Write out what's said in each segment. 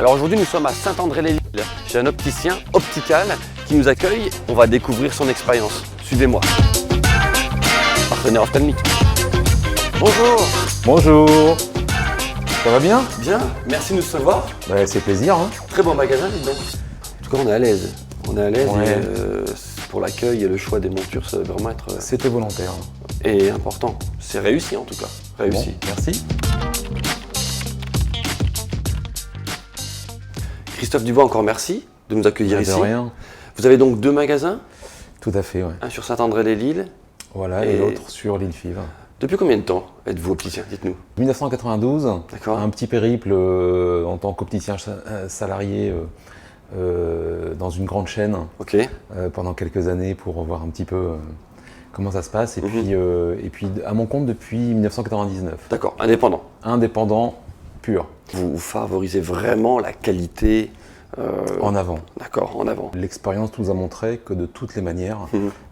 Alors aujourd'hui nous sommes à Saint-André-les-Lilles, chez un opticien optical qui nous accueille. On va découvrir son expérience. Suivez-moi. Partenaire ophtalmique. Bonjour. Bonjour. Ça va bien? Bien, merci de nous recevoir. C'est plaisir. Hein. Très bon magasin, dis donc. En tout cas, on est à l'aise. On est à l'aise Ouais. pour l'accueil et le choix des montures, ça va vraiment être C'était volontaire. et important. C'est réussi en tout cas. Réussi. Bon, merci. Christophe Dubois, encore merci de nous accueillir De ici. rien. Vous avez donc deux magasins, Tout à fait, ouais. un sur Saint-André-les-Lilles. Voilà, Et- et l'autre sur l'île Five. Depuis combien de temps êtes-vous opticien? Dites-nous. 1992, D'accord. un petit périple en tant qu'opticien salarié dans une grande chaîne Ok. pendant quelques années pour voir un petit peu comment ça se passe. Et, et puis à mon compte depuis 1999. D'accord. Indépendant. Indépendant pur, Vous favorisez vraiment la qualité. en avant. D'accord, en avant. L'expérience nous a montré que de toutes les manières,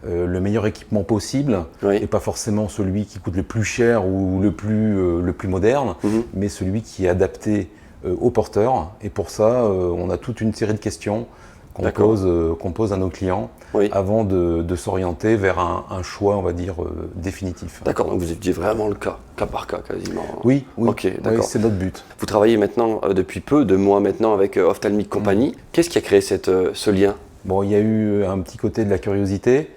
le meilleur équipement possible, Oui. et pas forcément celui qui coûte le plus cher ou le plus moderne, mais celui qui est adapté au porteur. Et pour ça, on a toute une série de questions qu'on D'accord. pose à nos clients Oui. avant de s'orienter vers un choix, on va dire, définitif. D'accord, donc vous étudiez vraiment le cas par cas quasiment. Oui, Ok, d'accord. oui, c'est notre but. Vous travaillez maintenant depuis peu, 2 mois maintenant, avec Ophthalmic Company. Qu'est-ce qui a créé ce lien? Bon, il y a eu un petit côté de la curiosité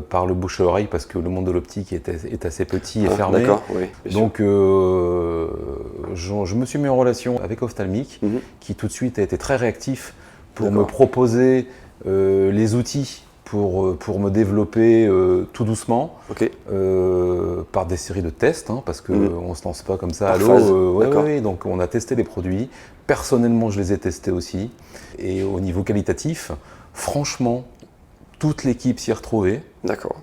par le bouche à oreille parce que le monde de l'optique est assez petit et fermé. D'accord, oui. bien sûr. Donc, je me suis mis en relation avec Ophthalmic, qui tout de suite a été très réactif pour me D'accord. proposer les outils pour me développer tout doucement, Ok. par des séries de tests, hein, parce qu'on ne se lance pas comme ça à Par phase, l'eau. d'accord. Donc, on a testé les produits. Personnellement, je les ai testés aussi. Et au niveau qualitatif, franchement, toute l'équipe s'y est retrouvée. D'accord.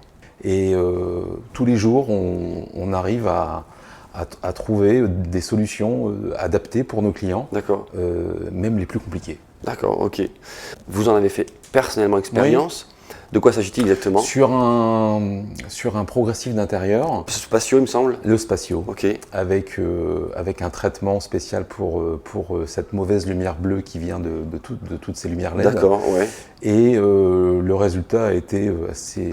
Et tous les jours, on arrive à trouver des solutions adaptées pour nos clients, D'accord. même les plus compliqués. D'accord, ok. Vous en avez fait personnellement expérience. De quoi s'agit-il exactement? Sur un progressif d'intérieur, Spatio, il me semble. le spatio, Ok. avec un traitement spécial pour cette mauvaise lumière bleue qui vient de toutes ces lumières LED. D'accord, ouais. Et le résultat a été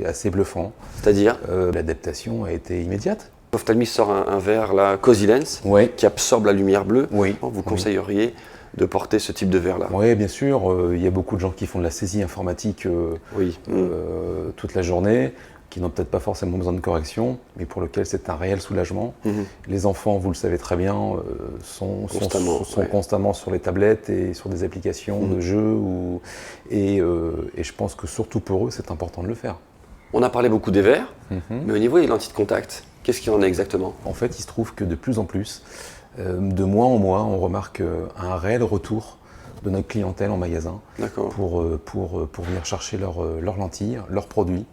assez bluffant. C'est-à-dire, L'adaptation a été immédiate. Ophthalmic sort un verre là, Cozy Lens, Oui. qui absorbe la lumière bleue. Oui. Vous conseilleriez de porter ce type de verre là? Oui, bien sûr. Il y a beaucoup de gens qui font de la saisie informatique Oui. toute la journée, qui n'ont peut-être pas forcément besoin de correction, mais pour lesquels c'est un réel soulagement. Les enfants, vous le savez très bien, sont constamment sur les tablettes et sur des applications de jeux. Et je pense que surtout pour eux, c'est important de le faire. On a parlé beaucoup des verres, mais au niveau des lentilles de contact, qu'est-ce qu'il en est exactement? En fait, il se trouve que de plus en plus, de mois en mois, on remarque un réel retour de notre clientèle en magasin D'accord. pour venir chercher leurs lentilles, leurs produits,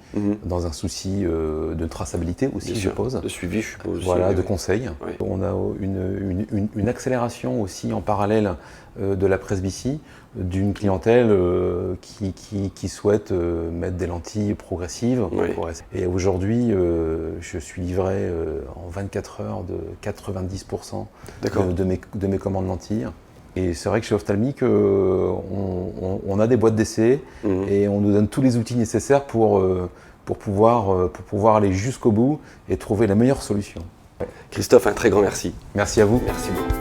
dans un souci de traçabilité aussi, Bien je sûr. suppose. De suivi, je suppose. Voilà, aussi, de oui. conseils. Oui. On a une accélération aussi en parallèle de la presbytie d'une clientèle qui souhaite mettre des lentilles progressives. Oui. Et aujourd'hui, je suis livré en 24 heures de 90% de mes commandes lentilles. Et c'est vrai que chez Ophthalmic, on a des boîtes d'essai et on nous donne tous les outils nécessaires pour pouvoir aller jusqu'au bout et trouver la meilleure solution. Christophe, un très grand merci. Merci à vous. Merci beaucoup.